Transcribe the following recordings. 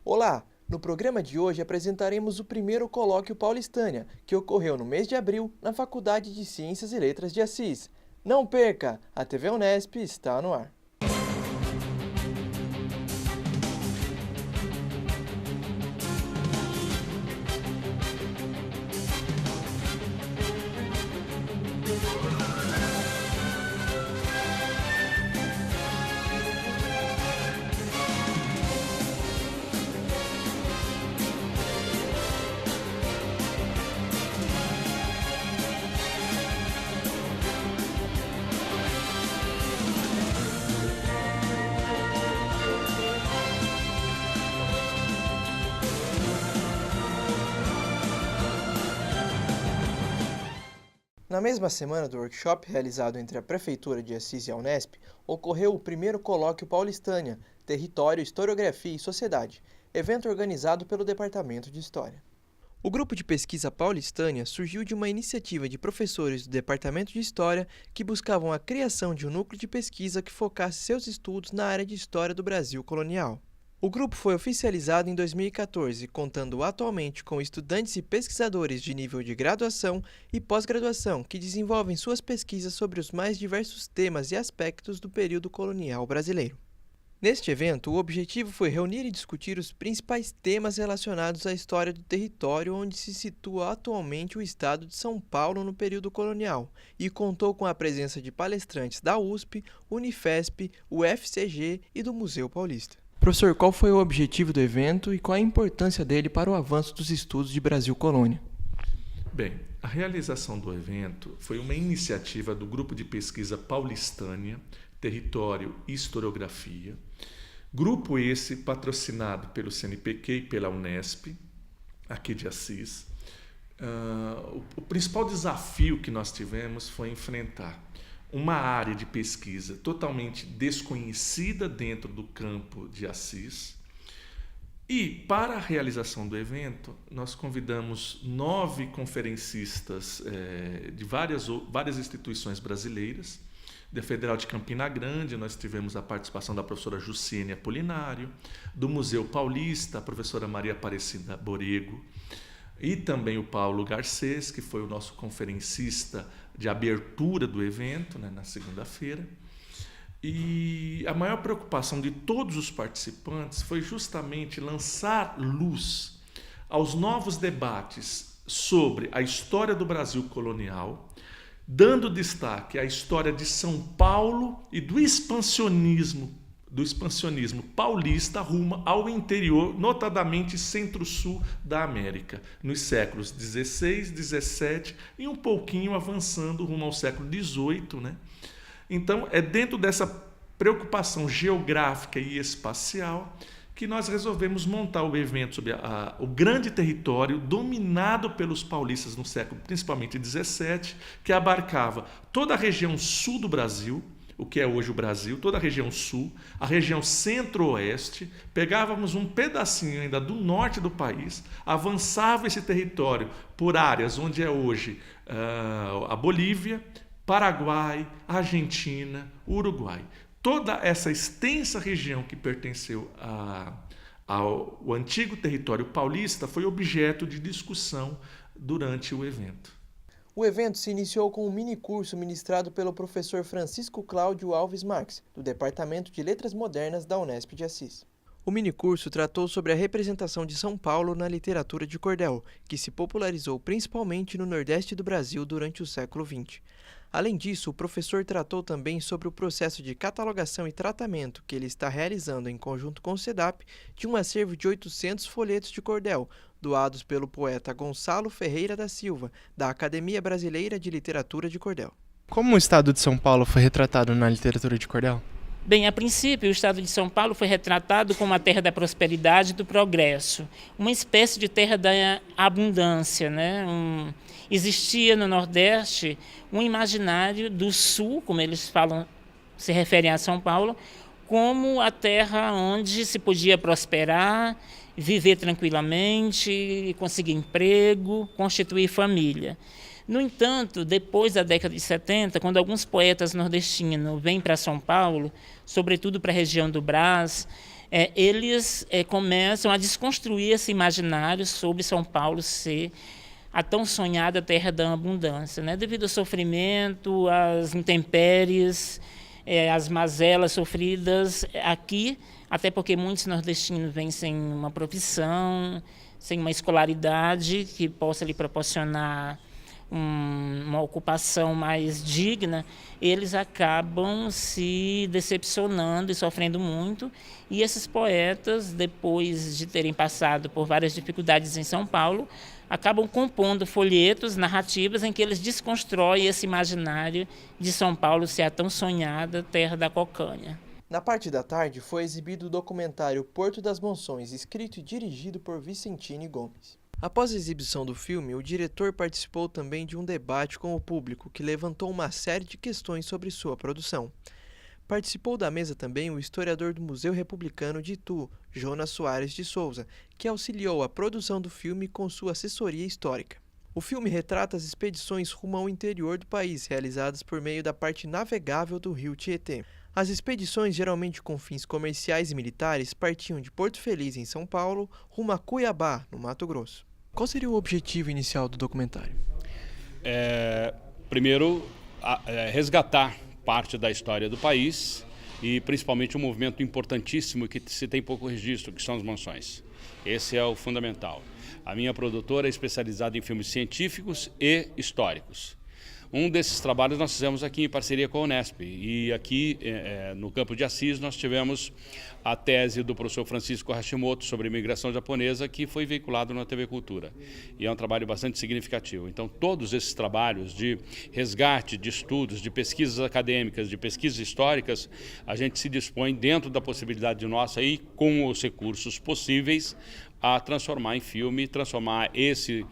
Olá! No programa de hoje apresentaremos o primeiro Colóquio Paulistânia, que ocorreu no mês de abril na Faculdade de Ciências e Letras de Assis. Não perca! A TV Unesp está no ar. Na mesma semana do workshop realizado entre a Prefeitura de Assis e a Unesp, ocorreu o primeiro Colóquio Paulistânia, Território, Historiografia e Sociedade, evento organizado pelo Departamento de História. O grupo de pesquisa Paulistânia surgiu de uma iniciativa de professores do Departamento de História que buscavam a criação de um núcleo de pesquisa que focasse seus estudos na área de História do Brasil colonial. O grupo foi oficializado em 2014, contando atualmente com estudantes e pesquisadores de nível de graduação e pós-graduação que desenvolvem suas pesquisas sobre os mais diversos temas e aspectos do período colonial brasileiro. Neste evento, o objetivo foi reunir e discutir os principais temas relacionados à história do território onde se situa atualmente o estado de São Paulo no período colonial e contou com a presença de palestrantes da USP, Unifesp, UFCG e do Museu Paulista. Professor, qual foi o objetivo do evento e qual a importância dele para o avanço dos estudos de Brasil Colônia? Bem, a realização do evento foi uma iniciativa do Grupo de Pesquisa Paulistânia, Território e Historiografia, grupo esse patrocinado pelo CNPq e pela Unesp, aqui de Assis. O principal desafio que nós tivemos foi enfrentar uma área de pesquisa totalmente desconhecida dentro do campo de Assis. E, para a realização do evento, nós convidamos 9 conferencistas de várias instituições brasileiras. Da Federal de Campina Grande, nós tivemos a participação da professora Jussiene Apolinário, do Museu Paulista, a professora Maria Aparecida Borrego, e também o Paulo Garcês, que foi o nosso conferencista de abertura do evento, na segunda-feira. E a maior preocupação de todos os participantes foi justamente lançar luz aos novos debates sobre a história do Brasil colonial, dando destaque à história de São Paulo e do expansionismo paulista rumo ao interior, notadamente centro-sul da América, nos séculos XVI, XVII e um pouquinho avançando rumo ao século XVIII. Então, é dentro dessa preocupação geográfica e espacial que nós resolvemos montar o evento sobre o grande território dominado pelos paulistas no século, principalmente XVII, que abarcava toda a região sul do Brasil, o que é hoje o Brasil, toda a região sul, a região centro-oeste, pegávamos um pedacinho ainda do norte do país, avançava esse território por áreas onde é hoje a Bolívia, Paraguai, Argentina, Uruguai. Toda essa extensa região que pertenceu ao antigo território paulista foi objeto de discussão durante o evento. O evento se iniciou com um minicurso ministrado pelo professor Francisco Cláudio Alves Marques, do Departamento de Letras Modernas da Unesp de Assis. O minicurso tratou sobre a representação de São Paulo na literatura de cordel, que se popularizou principalmente no Nordeste do Brasil durante o século XX. Além disso, o professor tratou também sobre o processo de catalogação e tratamento que ele está realizando em conjunto com o SEDAP de um acervo de 800 folhetos de cordel, doados pelo poeta Gonçalo Ferreira da Silva, da Academia Brasileira de Literatura de Cordel. Como o estado de São Paulo foi retratado na literatura de cordel? Bem, a princípio, o estado de São Paulo foi retratado como a terra da prosperidade e do progresso, uma espécie de terra da abundância, Existia no Nordeste um imaginário do Sul, como eles falam, se referem a São Paulo, como a terra onde se podia prosperar, viver tranquilamente, conseguir emprego, constituir família. No entanto, depois da década de 70, quando alguns poetas nordestinos vêm para São Paulo, sobretudo para a região do Brás, eles começam a desconstruir esse imaginário sobre São Paulo ser a tão sonhada terra da abundância, né? Devido ao sofrimento, às intempéries, às mazelas sofridas aqui, até porque muitos nordestinos vêm sem uma profissão, sem uma escolaridade que possa lhe proporcionar uma ocupação mais digna, eles acabam se decepcionando e sofrendo muito. E esses poetas, depois de terem passado por várias dificuldades em São Paulo, acabam compondo folhetos, narrativas em que eles desconstroem esse imaginário de São Paulo ser a tão sonhada terra da cocanha. Na parte da tarde foi exibido o documentário Porto das Monções, escrito e dirigido por Vicentini Gomes. Após a exibição do filme, o diretor participou também de um debate com o público, que levantou uma série de questões sobre sua produção. Participou da mesa também o historiador do Museu Republicano de Itu, Jonas Soares de Souza, que auxiliou a produção do filme com sua assessoria histórica. O filme retrata as expedições rumo ao interior do país, realizadas por meio da parte navegável do rio Tietê. As expedições, geralmente com fins comerciais e militares, partiam de Porto Feliz, em São Paulo, rumo a Cuiabá, no Mato Grosso. Qual seria o objetivo inicial do documentário? Primeiro, resgatar parte da história do país e principalmente um movimento importantíssimo que se tem pouco registro, que são as monções. Esse é o fundamental. A minha produtora é especializada em filmes científicos e históricos. Um desses trabalhos nós fizemos aqui em parceria com a Unesp, e aqui no Campo de Assis nós tivemos a tese do professor Francisco Hashimoto sobre a imigração japonesa, que foi veiculado na TV Cultura, e é um trabalho bastante significativo. Então todos esses trabalhos de resgate, de estudos, de pesquisas acadêmicas, de pesquisas históricas, a gente se dispõe dentro da possibilidade nossa e com os recursos possíveis a transformar em filme, transformar esse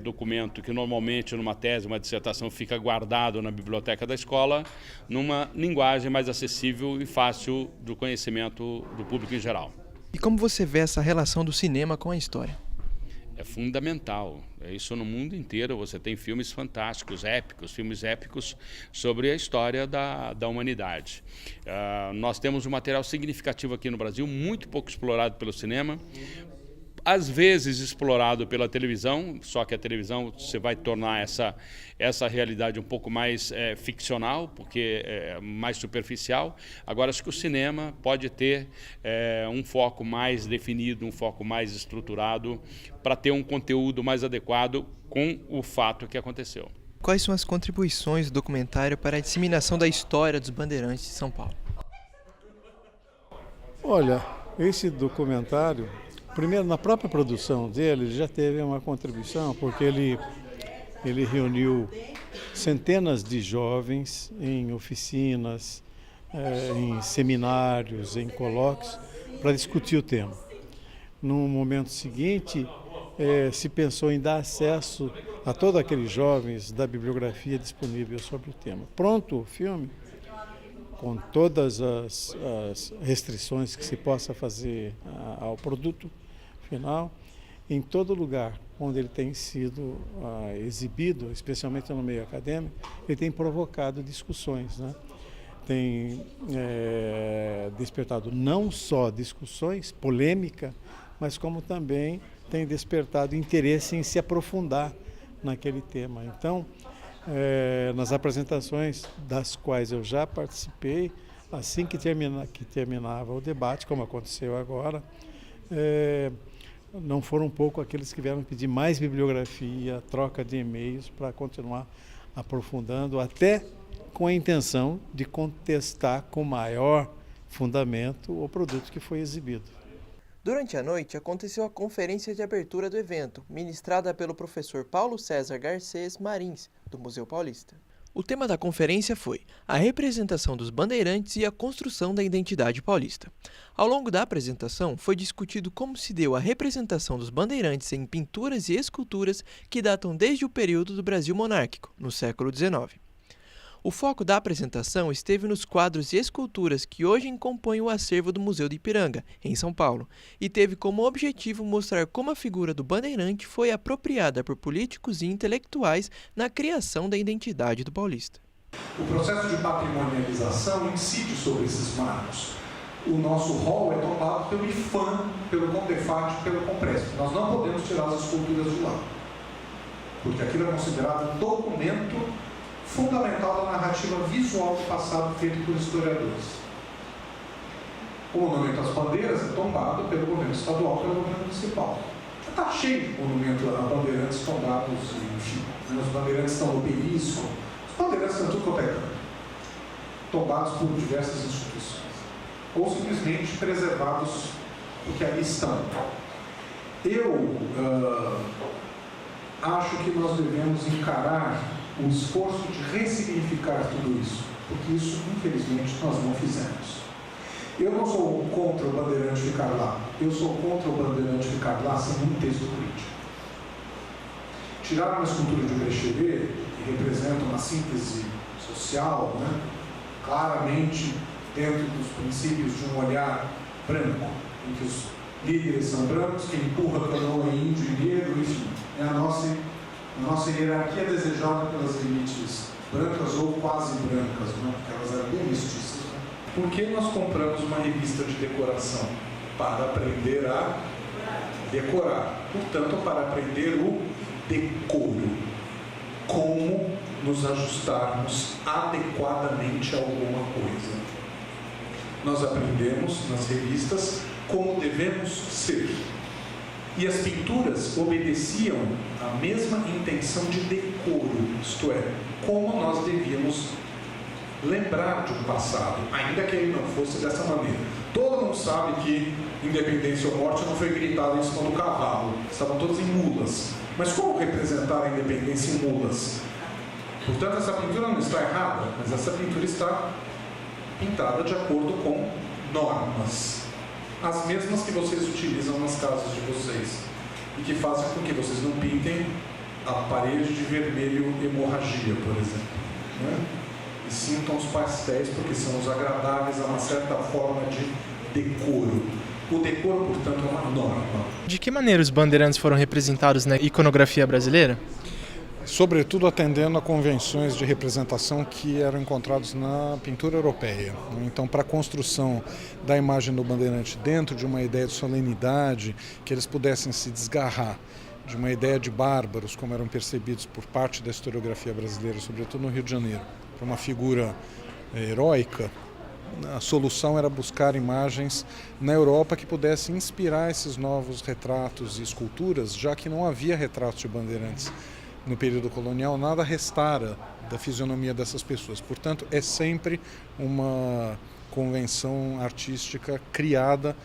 documento que normalmente numa tese, uma dissertação fica guardado na biblioteca da escola, numa linguagem mais acessível e fácil do conhecimento do público em geral. E como você vê essa relação do cinema com a história? É fundamental. Isso no mundo inteiro. Você tem filmes fantásticos, épicos, filmes épicos sobre a história da humanidade. Nós temos um material significativo aqui no Brasil, muito pouco explorado pelo cinema, às vezes explorado pela televisão, só que a televisão você vai tornar essa realidade um pouco mais ficcional, porque é mais superficial. Agora, acho que o cinema pode ter um foco mais definido, um foco mais estruturado, para ter um conteúdo mais adequado com o fato que aconteceu. Quais são as contribuições do documentário para a disseminação da história dos bandeirantes de São Paulo? Olha, esse documentário, primeiro, na própria produção dele, já teve uma contribuição, porque ele reuniu centenas de jovens em oficinas, em seminários, em colóquios, para discutir o tema. No momento seguinte, se pensou em dar acesso a todos aqueles jovens da bibliografia disponível sobre o tema. Pronto o filme, com todas as restrições que se possa fazer ao produto final, em todo lugar onde ele tem sido exibido, especialmente no meio acadêmico, ele tem provocado discussões, né? Tem despertado não só discussões, polêmica, mas como também tem despertado interesse em se aprofundar naquele tema. Então, nas apresentações das quais eu já participei, assim que terminava o debate, como aconteceu agora, não foram pouco aqueles que vieram pedir mais bibliografia, troca de e-mails para continuar aprofundando, até com a intenção de contestar com maior fundamento o produto que foi exibido. Durante a noite, aconteceu a conferência de abertura do evento, ministrada pelo professor Paulo César Garcês Marins, do Museu Paulista. O tema da conferência foi a representação dos bandeirantes e a construção da identidade paulista. Ao longo da apresentação, foi discutido como se deu a representação dos bandeirantes em pinturas e esculturas que datam desde o período do Brasil monárquico, no século XIX. O foco da apresentação esteve nos quadros e esculturas que hoje compõem o acervo do Museu do Ipiranga, em São Paulo, e teve como objetivo mostrar como a figura do bandeirante foi apropriada por políticos e intelectuais na criação da identidade do paulista. O processo de patrimonialização incide sobre esses marcos. o nosso rol é tomado pelo IPHAN, pelo CONDEFAT, pelo CONPRESP. Nós não podemos tirar as esculturas de lá, porque aquilo é considerado um documento fundamental da narrativa visual do passado feito por historiadores. O monumento às bandeiras é tombado pelo governo estadual, pelo governo municipal. Está cheio de monumento a bandeirantes tombados, enfim. Os bandeirantes estão no obelisco, os bandeirantes estão tudo quanto é canto, tombados por diversas instituições, ou simplesmente preservados porque ali estão. Eu acho que nós devemos encarar o esforço de ressignificar tudo isso, porque isso, infelizmente, nós não fizemos. Eu não sou contra o bandeirante ficar lá, eu sou contra o bandeirante ficar lá sem um texto político. Tiraram uma escultura de Brechevet, que representa uma síntese social, né? Claramente dentro dos princípios de um olhar branco, em que os líderes são brancos, quem empurra a canoa é índio e negro, enfim, é a nossa hierarquia desejada pelas elites brancas ou quase brancas, né? Porque elas eram bem mestiças. Por que nós compramos uma revista de decoração? Para aprender a decorar. Portanto, para aprender o decoro. Como nos ajustarmos adequadamente a alguma coisa. Nós aprendemos nas revistas como devemos ser. E as pinturas obedeciam à mesma intenção de decoro, isto é, como nós devíamos lembrar de um passado, ainda que ele não fosse dessa maneira. Todo mundo sabe que independência ou morte não foi gritada em cima do cavalo, estavam todos em mulas. Mas como representar a independência em mulas? Portanto, essa pintura não está errada, mas essa pintura está pintada de acordo com normas, as mesmas que vocês utilizam nas casas de vocês e que fazem com que vocês não pintem a parede de vermelho hemorragia, por exemplo, né? E sintam os pastéis porque são os agradáveis a uma certa forma de decoro. O decoro, portanto, é uma norma. De que maneira os bandeirantes foram representados na iconografia brasileira? Sobretudo atendendo a convenções de representação que eram encontrados na pintura europeia. Então, para a construção da imagem do bandeirante dentro de uma ideia de solenidade, que eles pudessem se desgarrar de uma ideia de bárbaros, como eram percebidos por parte da historiografia brasileira, sobretudo no Rio de Janeiro, para uma figura heróica, a solução era buscar imagens na Europa que pudessem inspirar esses novos retratos e esculturas, já que não havia retratos de bandeirantes no período colonial, nada restara da fisionomia dessas pessoas. Portanto, é sempre uma convenção artística criada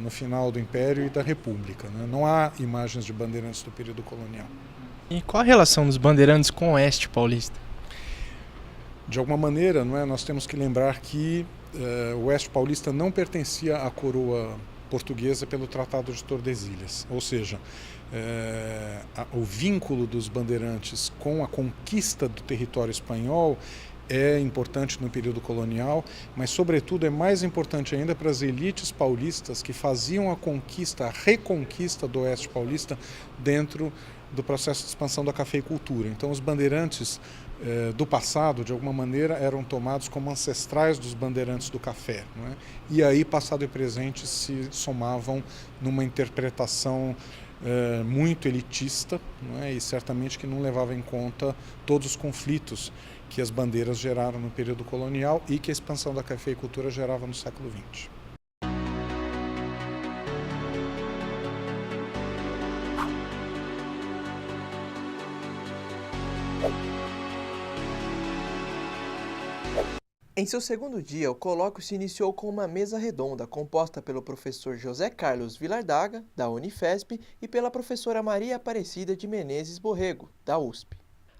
no final do Império e da República, né? Não há imagens de bandeirantes do período colonial. E qual a relação dos bandeirantes com o Oeste paulista? De alguma maneira, não é? Nós temos que lembrar que o Oeste paulista não pertencia à coroa portuguesa pelo Tratado de Tordesilhas, ou seja, o vínculo dos bandeirantes com a conquista do território espanhol é importante no período colonial, mas sobretudo é mais importante ainda para as elites paulistas que faziam a conquista, a reconquista do Oeste paulista dentro do processo de expansão da cafeicultura. Então os bandeirantes do passado, de alguma maneira, eram tomados como ancestrais dos bandeirantes do café, não é? E aí passado e presente se somavam numa interpretação muito elitista, não é? E certamente que não levava em conta todos os conflitos que as bandeiras geraram no período colonial e que a expansão da cafeicultura gerava no século XX. Em seu segundo dia, o colóquio se iniciou com uma mesa redonda composta pelo professor José Carlos Vilardaga, da Unifesp, e pela professora Maria Aparecida de Menezes Borrego, da USP.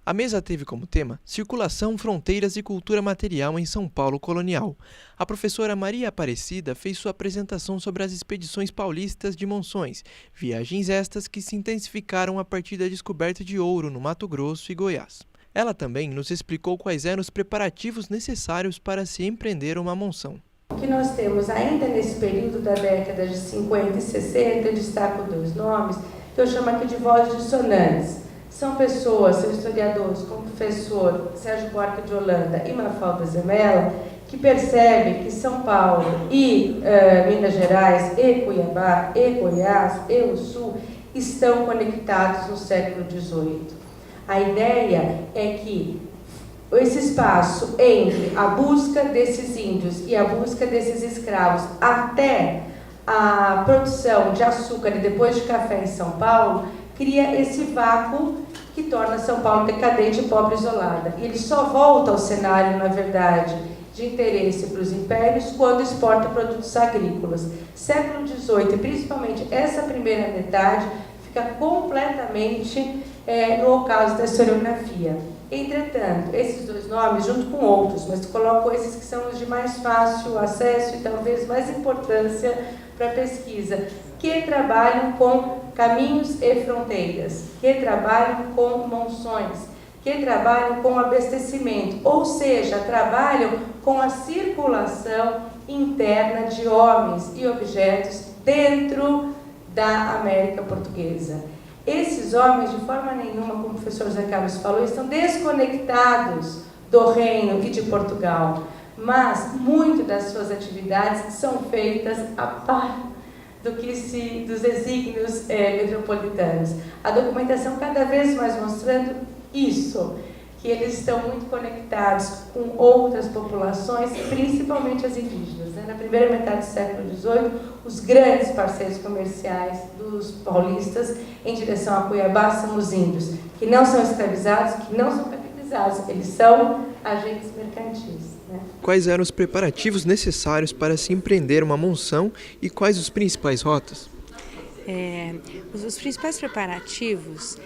A mesa teve como tema Circulação, Fronteiras e Cultura Material em São Paulo Colonial. A professora Maria Aparecida fez sua apresentação sobre as expedições paulistas de Monções, viagens estas que se intensificaram a partir da descoberta de ouro no Mato Grosso e Goiás. Ela também nos explicou quais eram os preparativos necessários para se empreender uma monção. O que nós temos ainda nesse período da década de 50 e 60, eu destaco dois nomes, que eu chamo aqui de vozes dissonantes. São pessoas, são historiadores, como o professor Sérgio Buarque de Holanda e Mafalda Zemella, que percebe que São Paulo e Minas Gerais, e Cuiabá, e Goiás, e o Sul estão conectados no século XVIII. A ideia é que esse espaço entre a busca desses índios e a busca desses escravos até a produção de açúcar e depois de café em São Paulo cria esse vácuo que torna São Paulo decadente, pobre e isolada. E ele só volta ao cenário, na verdade, de interesse para os impérios quando exporta produtos agrícolas. Século XVIII, e principalmente essa primeira metade, fica completamente no ocaso da historiografia. Entretanto, esses dois nomes, junto com outros, mas coloco esses que são os de mais fácil acesso e talvez mais importância para a pesquisa, que trabalham com caminhos e fronteiras, que trabalham com monções, que trabalham com abastecimento, ou seja, trabalham com a circulação interna de homens e objetos dentro da América Portuguesa. Esses homens, de forma nenhuma, como o professor José Carlos falou, estão desconectados do reino e de Portugal, mas muito das suas atividades são feitas a par dos desígnios metropolitanos. A documentação cada vez mais mostrando isso, que eles estão muito conectados com outras populações, principalmente as indígenas. Na primeira metade do século XVIII, os grandes parceiros comerciais dos paulistas em direção a Cuiabá são os índios, que não são escravizados, que não são capitalizados, eles são agentes mercantis. Quais eram os preparativos necessários para se empreender uma monção e quais os principais rotas? Os principais preparativos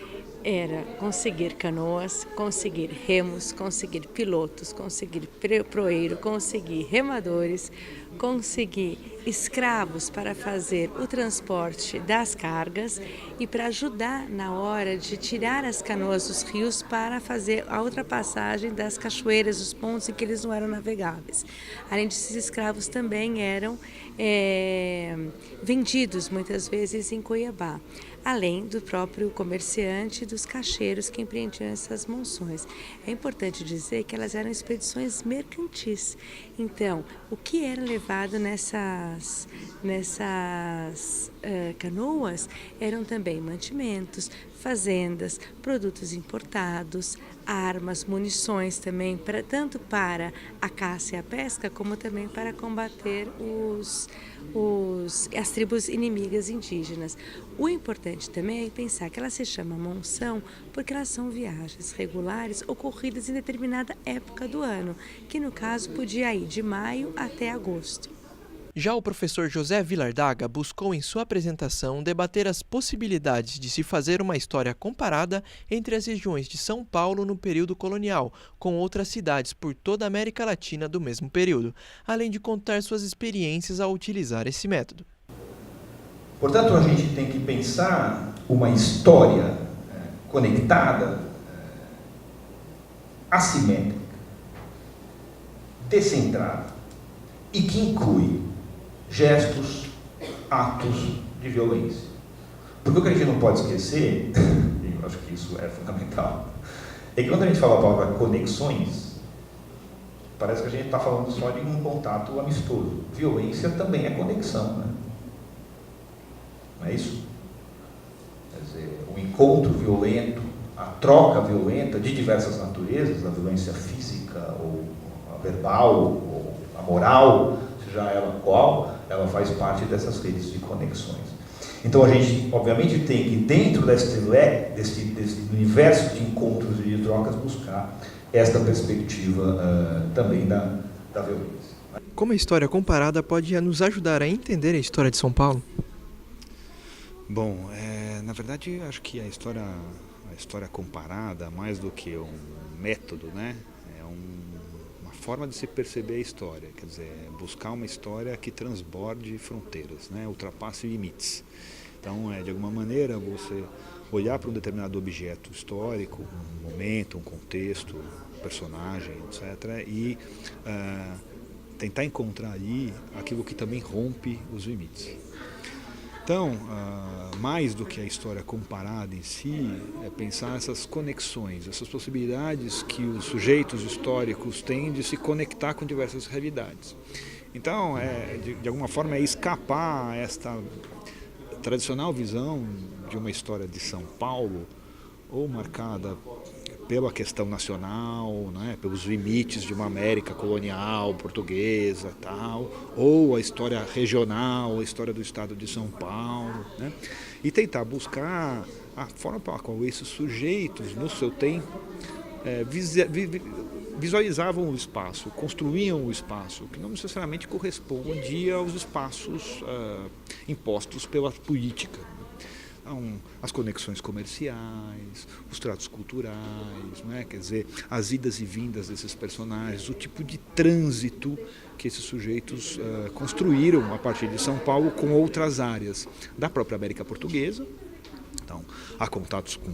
era conseguir canoas, conseguir remos, conseguir pilotos, conseguir proeiro, conseguir remadores, conseguir escravos para fazer o transporte das cargas e para ajudar na hora de tirar as canoas dos rios para fazer a ultrapassagem das cachoeiras, dos pontos em que eles não eram navegáveis. Além disso, esses escravos também eram vendidos muitas vezes em Cuiabá, além do próprio comerciante e dos caixeiros que empreendiam essas monções. É importante dizer que elas eram expedições mercantis. Então, o que era levado nessas canoas eram também mantimentos, fazendas, produtos importados, armas, munições também, tanto para a caça e a pesca, como também para combater as tribos inimigas indígenas. O importante também é pensar que ela se chama monção porque elas são viagens regulares ocorridas em determinada época do ano, que no caso podia ir de maio até agosto. Já o professor José Vilardaga buscou em sua apresentação debater as possibilidades de se fazer uma história comparada entre as regiões de São Paulo no período colonial, com outras cidades por toda a América Latina do mesmo período, além de contar suas experiências ao utilizar esse método. Portanto, a gente tem que pensar uma história conectada, assimétrica, descentrada e que inclui gestos, atos de violência. Porque o que a gente não pode esquecer, e eu acho que isso é fundamental, é que quando a gente fala a palavra conexões, parece que a gente está falando só de um contato amistoso. Violência também é conexão, né? Não é isso? Quer dizer, o encontro violento, a troca violenta de diversas naturezas, a violência física, ou a verbal, ou a moral, seja ela qual, ela faz parte dessas redes de conexões. Então a gente, obviamente, tem que, dentro desse universo de encontros e de trocas, buscar esta perspectiva também da violência. Como a história comparada pode nos ajudar a entender a história de São Paulo? Bom, na verdade, acho que a história comparada, mais do que um método, né, é uma forma de se perceber a história, quer dizer, buscar uma história que transborde fronteiras, né, ultrapasse limites. Então, de alguma maneira, você olhar para um determinado objeto histórico, um momento, um contexto, um personagem, etc., e tentar encontrar ali aquilo que também rompe os limites. Então, mais do que a história comparada em si, é pensar essas conexões, essas possibilidades que os sujeitos históricos têm de se conectar com diversas realidades. Então, de alguma forma, é escapar a esta tradicional visão de uma história de São Paulo, ou marcada pela questão nacional, né, pelos limites de uma América colonial, portuguesa, tal, ou a história regional, a história do estado de São Paulo, né, e tentar buscar a forma pela qual esses sujeitos, no seu tempo, visualizavam o espaço, construíam o espaço, que não necessariamente correspondia aos espaços impostos pela política. Então, as conexões comerciais, os tratos culturais, né? Quer dizer, as idas e vindas desses personagens, o tipo de trânsito que esses sujeitos construíram a partir de São Paulo com outras áreas da própria América Portuguesa. Então, há contatos com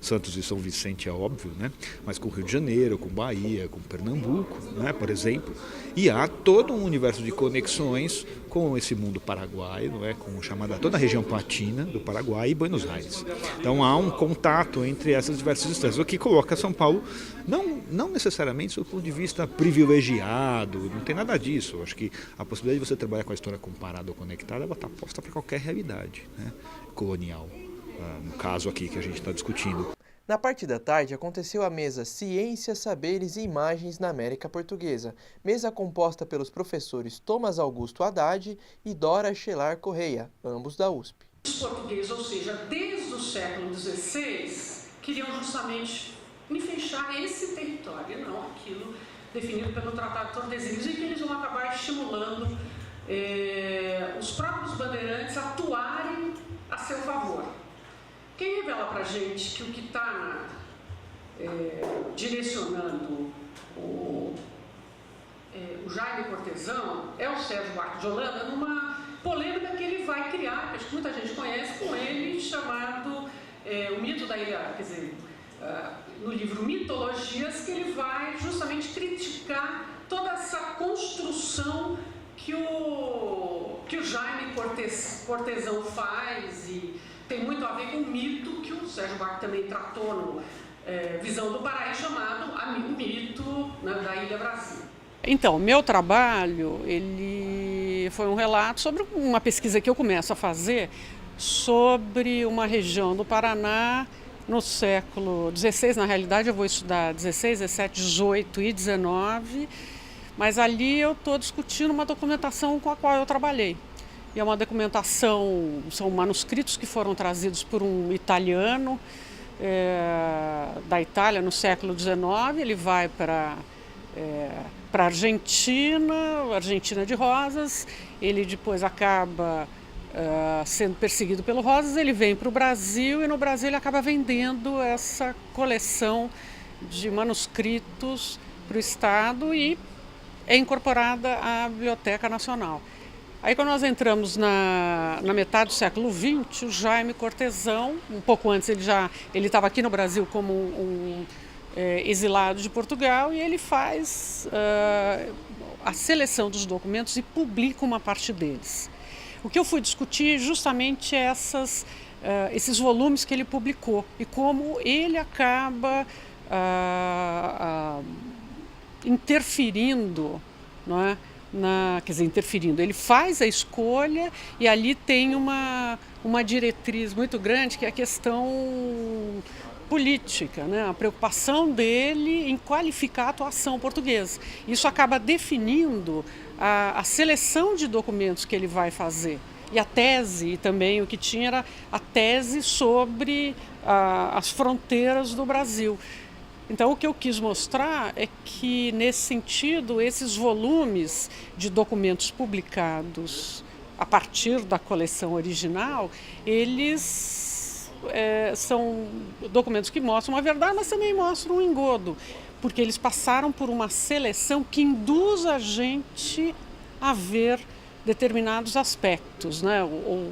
Santos e São Vicente, é óbvio, né? Mas com Rio de Janeiro, com Bahia, com Pernambuco, né? Por exemplo. E há todo um universo de conexões com esse mundo paraguaio, não é? Com toda a região platina do Paraguai e Buenos Aires. Então há um contato entre essas diversas instâncias, o que coloca São Paulo não necessariamente do ponto de vista privilegiado, não tem nada disso. Eu acho que a possibilidade de você trabalhar com a história comparada ou conectada, ela está posta para qualquer realidade, né? Colonial. No caso aqui que a gente está discutindo. Na parte da tarde aconteceu a mesa Ciências, Saberes e Imagens na América Portuguesa, mesa composta pelos professores Thomas Augusto Haddad e Dora Chelar Correia, ambos da USP. Os portugueses, ou seja, desde o século XVI, queriam justamente fechar esse território, não aquilo definido pelo Tratado de Tordesilhas, e que eles vão acabar estimulando os próprios bandeirantes a atuarem a seu favor. Quem revela para a gente que o que está direcionando o Jaime Cortesão é o Sérgio Buarque de Holanda, numa polêmica que ele vai criar, que acho que muita gente conhece, com ele, chamado O Mito da Ilha, quer dizer, no livro Mitologias, que ele vai justamente criticar toda essa construção que o Jaime Cortesão faz, e tem muito a ver com o mito que o Sérgio Buarque também tratou no Visão do Paraíso, chamado O Mito, né, da Ilha Brasil. Então, meu trabalho, ele foi um relato sobre uma pesquisa que eu começo a fazer sobre uma região do Paraná no século XVI. Na realidade, eu vou estudar XVI, XVII, XVIII e XIX, mas ali eu estou discutindo uma documentação com a qual eu trabalhei. E é uma documentação, são manuscritos que foram trazidos por um italiano da Itália no século XIX. Ele vai para a Argentina de Rosas, ele depois acaba sendo perseguido pelo Rosas, ele vem para o Brasil e no Brasil ele acaba vendendo essa coleção de manuscritos para o Estado e é incorporada à Biblioteca Nacional. Aí quando nós entramos na metade do século XX, o Jaime Cortesão, um pouco antes ele estava aqui no Brasil como um exilado de Portugal, e ele faz a seleção dos documentos e publica uma parte deles. O que eu fui discutir justamente é esses volumes que ele publicou e como ele acaba interferindo, não é? Interferindo. Ele faz a escolha e ali tem uma diretriz muito grande, que é a questão política, né? A preocupação dele em qualificar a atuação portuguesa. Isso acaba definindo a seleção de documentos que ele vai fazer. E a tese, e também o que tinha era a tese sobre as fronteiras do Brasil. Então, o que eu quis mostrar é que, nesse sentido, esses volumes de documentos publicados a partir da coleção original, eles são documentos que mostram a verdade, mas também mostram um engodo, porque eles passaram por uma seleção que induz a gente a ver determinados aspectos, né? Ou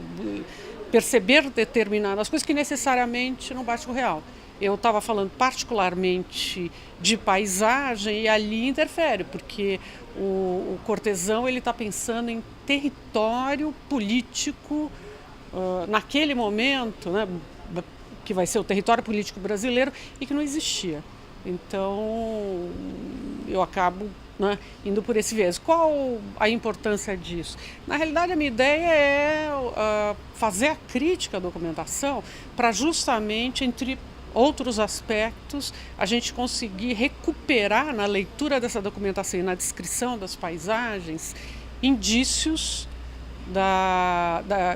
perceber determinadas coisas que necessariamente não bate com o real. Eu estava falando particularmente de paisagem e ali interfere, porque o Cortesão está pensando em território político naquele momento, né, que vai ser o território político brasileiro e que não existia. Então, eu acabo, né, indo por esse viés. Qual a importância disso? Na realidade, a minha ideia é fazer a crítica à documentação para justamente, entre outros aspectos, a gente conseguir recuperar na leitura dessa documentação e na descrição das paisagens indícios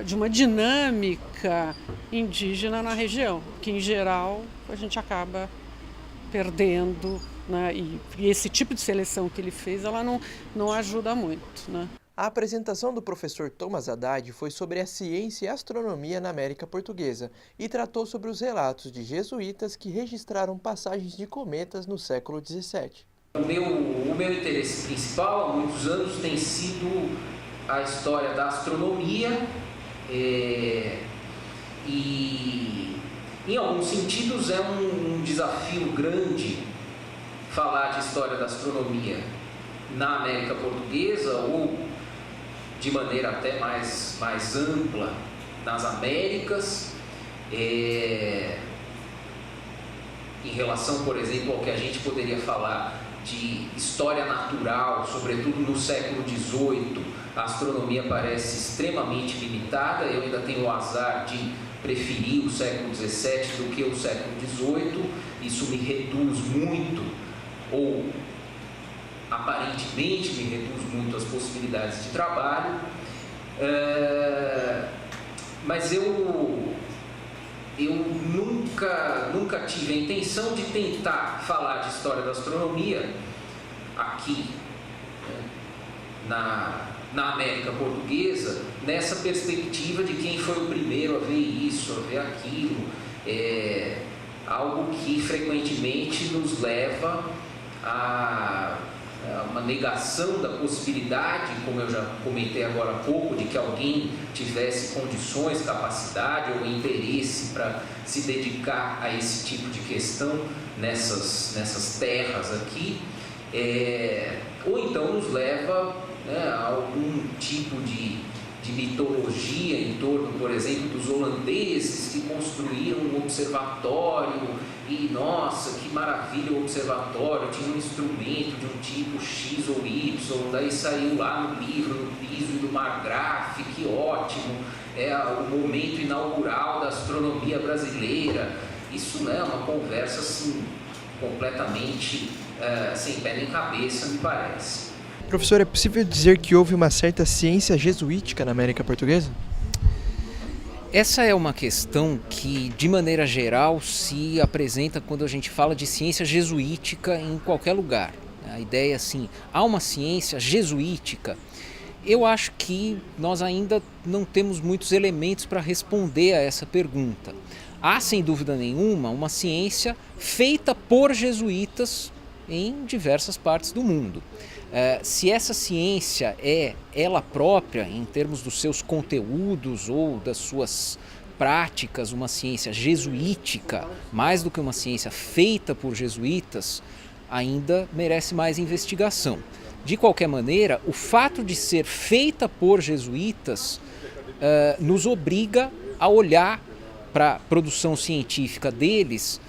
de uma dinâmica indígena na região, que em geral a gente acaba perdendo, né? E esse tipo de seleção que ele fez, ela não ajuda muito, né? A apresentação do professor Thomas Haddad foi sobre a ciência e astronomia na América Portuguesa e tratou sobre os relatos de jesuítas que registraram passagens de cometas no século XVII. O meu interesse principal há muitos anos tem sido a história da astronomia e, em alguns sentidos, é um desafio grande falar de história da astronomia na América Portuguesa ou de maneira até mais ampla nas Américas, em relação, por exemplo, ao que a gente poderia falar de história natural, sobretudo no século XVIII, a astronomia parece extremamente limitada. Eu ainda tenho o azar de preferir o século XVII do que o século XVIII. Isso me reduz muito, ou aparentemente me reduz muito as possibilidades de trabalho, mas eu nunca tive a intenção de tentar falar de história da astronomia aqui, na América Portuguesa, nessa perspectiva de quem foi o primeiro a ver isso, a ver aquilo, algo que frequentemente nos leva a uma negação da possibilidade, como eu já comentei agora há pouco, de que alguém tivesse condições, capacidade ou interesse para se dedicar a esse tipo de questão nessas terras aqui, ou então nos leva, né, a algum tipo de mitologia em torno, por exemplo, dos holandeses que construíram um observatório e, nossa, que maravilha o observatório, tinha um instrumento de um tipo X ou Y, daí saiu lá no livro, no piso do Margraf, que ótimo, é o momento inaugural da astronomia brasileira. Isso não é uma conversa assim, completamente sem pé nem cabeça, me parece. Professor, é possível dizer que houve uma certa ciência jesuítica na América Portuguesa? Essa é uma questão que, de maneira geral, se apresenta quando a gente fala de ciência jesuítica em qualquer lugar. A ideia, assim, há uma ciência jesuítica. Eu acho que nós ainda não temos muitos elementos para responder a essa pergunta. Há, sem dúvida nenhuma, uma ciência feita por jesuítas em diversas partes do mundo. Se essa ciência é ela própria, em termos dos seus conteúdos ou das suas práticas, uma ciência jesuítica, mais do que uma ciência feita por jesuítas, ainda merece mais investigação. De qualquer maneira, o fato de ser feita por jesuítas nos obriga a olhar para a produção científica deles,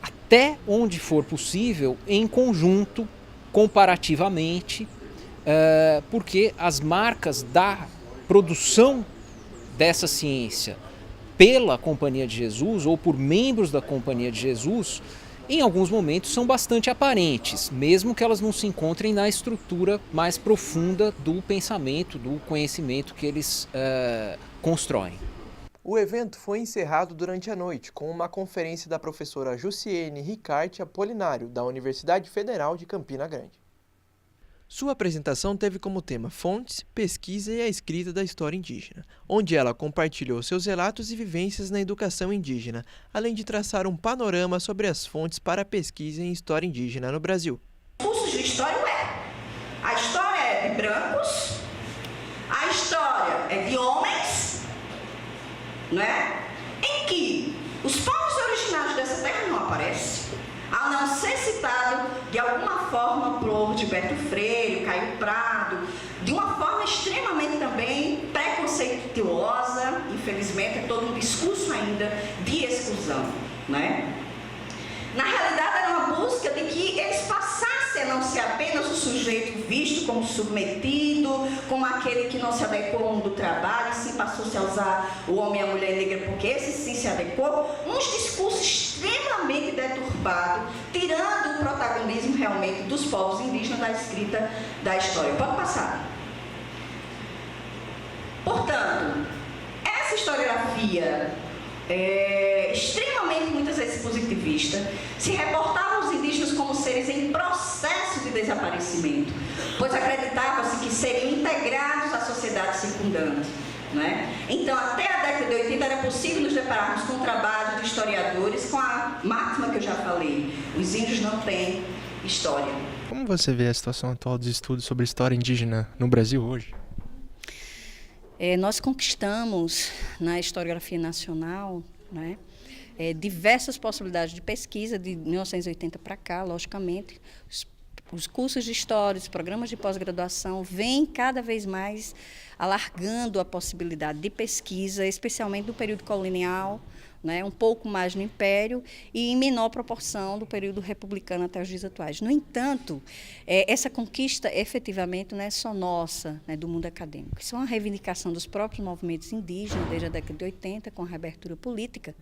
até onde for possível, em conjunto, comparativamente, porque as marcas da produção dessa ciência pela Companhia de Jesus ou por membros da Companhia de Jesus, em alguns momentos são bastante aparentes, mesmo que elas não se encontrem na estrutura mais profunda do pensamento, do conhecimento que eles constroem. O evento foi encerrado durante a noite com uma conferência da professora Jussiene Ricarte Apolinário, da Universidade Federal de Campina Grande. Sua apresentação teve como tema Fontes, Pesquisa e a Escrita da História Indígena, onde ela compartilhou seus relatos e vivências na educação indígena, além de traçar um panorama sobre as fontes para a pesquisa em história indígena no Brasil. Os cursos de história a história é de brancos, a história é de homens, né? Em que os povos originários dessa terra não aparecem, a não ser citado de alguma forma por Gilberto Freire, Caio Prado, de uma forma extremamente também preconceituosa, infelizmente. infelizmente, é todo um discurso ainda de exclusão, né? Na realidade, era uma busca de que eles passassem a não ser apenas o sujeito visto como submetido, como aquele que não se adequou ao mundo do trabalho, e sim passou-se a usar o homem e a mulher negra, porque esse sim se adequou, um discurso extremamente deturbado, tirando o protagonismo realmente dos povos indígenas da escrita da história. Pode passar. Portanto, essa historiografia extremamente, muitas vezes, positivista, se reportava os indígenas como seres em processo de desaparecimento, pois acreditava-se que seriam integrados à sociedade circundante. Né? Então, até a década de 80 era possível nos depararmos com o trabalho de historiadores com a máxima que eu já falei: os índios não têm história. Como você vê a situação atual dos estudos sobre história indígena no Brasil hoje? Nós conquistamos na historiografia nacional, né, diversas possibilidades de pesquisa de 1980 para cá, logicamente. Os cursos de história, os programas de pós-graduação vêm cada vez mais alargando a possibilidade de pesquisa, especialmente do período colonial, né, um pouco mais no Império e em menor proporção do período republicano até os dias atuais. No entanto, essa conquista efetivamente não é só nossa, né, do mundo acadêmico. Isso é uma reivindicação dos próprios movimentos indígenas desde a década de 80, com a reabertura política.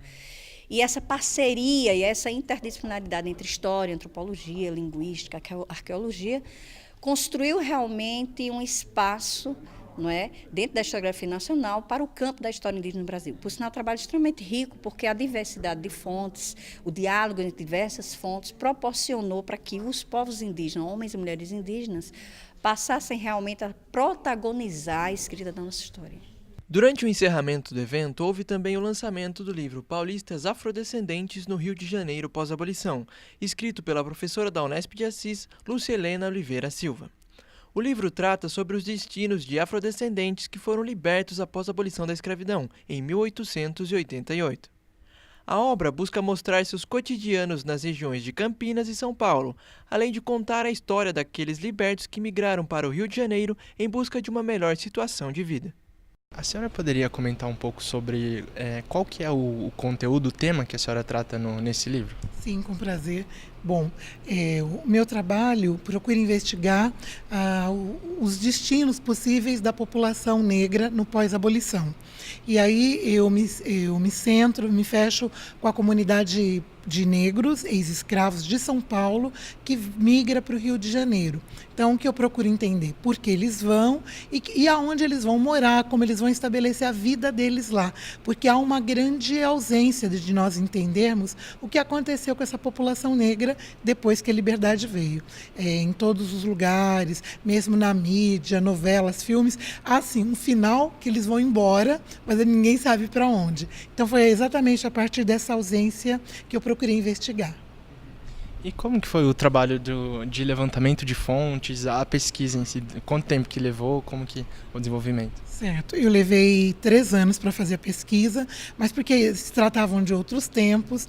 E essa parceria e essa interdisciplinaridade entre história, antropologia, linguística, arqueologia, construiu realmente um espaço, não é, dentro da historiografia nacional para o campo da história indígena no Brasil. Por sinal, um trabalho extremamente rico, porque a diversidade de fontes, o diálogo entre diversas fontes, proporcionou para que os povos indígenas, homens e mulheres indígenas, passassem realmente a protagonizar a escrita da nossa história. Durante o encerramento do evento, houve também o lançamento do livro Paulistas Afrodescendentes no Rio de Janeiro pós-abolição, escrito pela professora da Unesp de Assis, Lúcia Helena Oliveira Silva. O livro trata sobre os destinos de afrodescendentes que foram libertos após a abolição da escravidão, em 1888. A obra busca mostrar seus cotidianos nas regiões de Campinas e São Paulo, além de contar a história daqueles libertos que migraram para o Rio de Janeiro em busca de uma melhor situação de vida. A senhora poderia comentar um pouco sobre qual que é o conteúdo, o tema que a senhora trata nesse livro? Sim, com prazer. Bom, o meu trabalho procura investigar os destinos possíveis da população negra no pós-abolição. E aí eu me centro, me fecho com a comunidade de negros, ex-escravos de São Paulo, que migra para o Rio de Janeiro. Então, o que eu procuro entender? Por que eles vão e aonde eles vão morar, como eles vão estabelecer a vida deles lá. Porque há uma grande ausência de nós entendermos o que aconteceu com essa população negra depois que a liberdade veio. Em todos os lugares, mesmo na mídia, novelas, filmes, há assim um final que eles vão embora, mas ninguém sabe para onde. Então, foi exatamente a partir dessa ausência que eu procurei investigar. E como que foi o trabalho de levantamento de fontes, a pesquisa em si? Quanto tempo que levou, como que o desenvolvimento? Certo, eu levei 3 anos para fazer a pesquisa, mas porque se tratavam de outros tempos.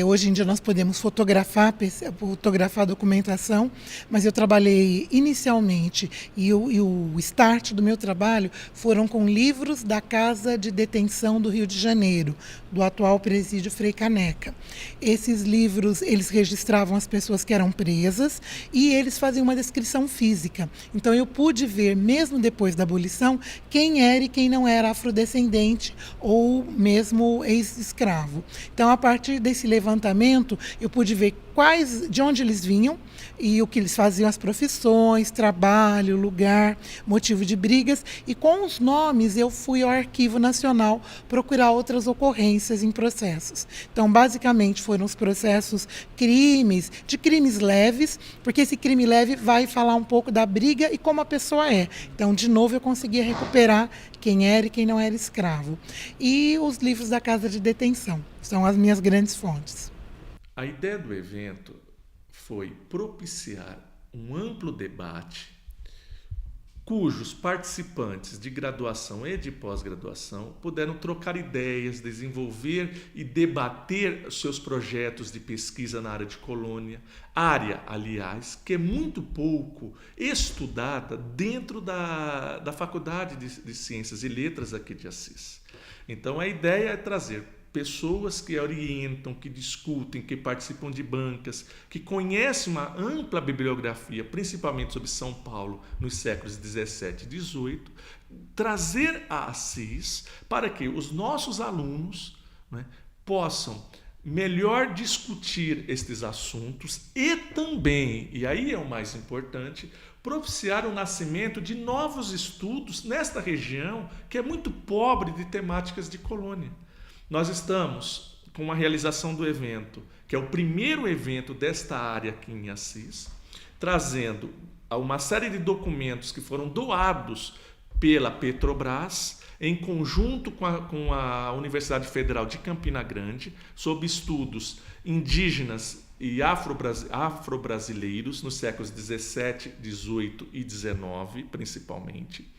Hoje em dia nós podemos fotografar a documentação, mas eu trabalhei inicialmente e o start do meu trabalho foram com livros da Casa de Detenção do Rio de Janeiro, do atual presídio Frei Caneca. Esses livros, eles registravam as pessoas que eram presas e eles faziam uma descrição física. Então eu pude ver, mesmo depois da abolição, quem era e quem não era afrodescendente ou mesmo ex-escravo. Então, a partir desse levantamento, eu pude ver de onde eles vinham e o que eles faziam, as profissões, trabalho, lugar, motivo de brigas. E com os nomes, eu fui ao Arquivo Nacional procurar outras ocorrências em processos. Então, basicamente, foram os processos de crimes leves, porque esse crime leve vai falar um pouco da briga e como a pessoa é. Então, de novo, eu conseguia recuperar quem era e quem não era escravo. E os livros da Casa de Detenção são as minhas grandes fontes. A ideia do evento foi propiciar um amplo debate cujos participantes de graduação e de pós-graduação puderam trocar ideias, desenvolver e debater seus projetos de pesquisa na área de colônia, área, aliás, que é muito pouco estudada dentro da Faculdade de Ciências e Letras aqui de Assis. Então a ideia é trazer pessoas que orientam, que discutem, que participam de bancas, que conhecem uma ampla bibliografia, principalmente sobre São Paulo nos séculos 17 e 18, trazer a Assis para que os nossos alunos, né, possam melhor discutir estes assuntos e também, e aí é o mais importante, propiciar o nascimento de novos estudos nesta região que é muito pobre de temáticas de colônia. Nós estamos com a realização do evento, que é o primeiro evento desta área aqui em Assis, trazendo uma série de documentos que foram doados pela Petrobras, em conjunto com a Universidade Federal de Campina Grande, sobre estudos indígenas e afro-brasileiros nos séculos 17, 18 e 19, principalmente.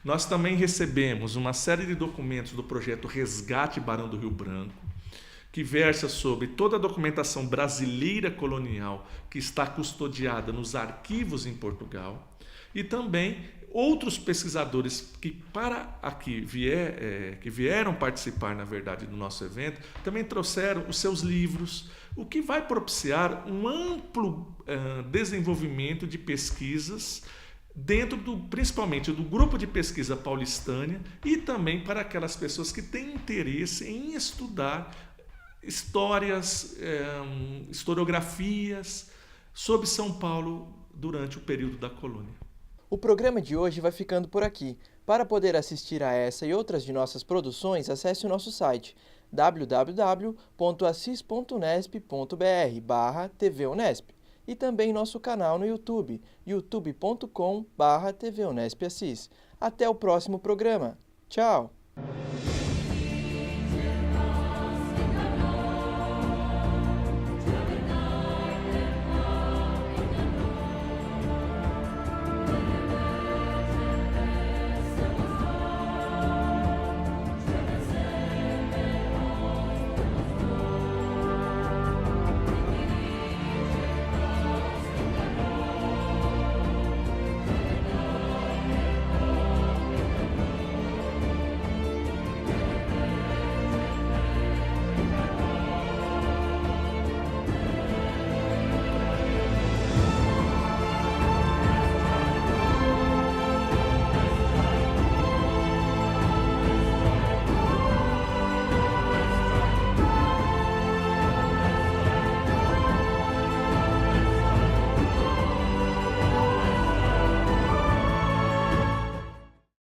Nós também recebemos uma série de documentos do projeto Resgate Barão do Rio Branco, que versa sobre toda a documentação brasileira colonial que está custodiada nos arquivos em Portugal, e também outros pesquisadores que vieram participar, na verdade, do nosso evento, também trouxeram os seus livros, o que vai propiciar um amplo desenvolvimento de pesquisas dentro principalmente do grupo de pesquisa paulistânia e também para aquelas pessoas que têm interesse em estudar histórias, historiografias sobre São Paulo durante o período da colônia. O programa de hoje vai ficando por aqui. Para poder assistir a essa e outras de nossas produções, acesse o nosso site www.assis.unesp.br/TVUnesp e também nosso canal no YouTube, youtube.com/TVUnesp Assis. Até o próximo programa. Tchau!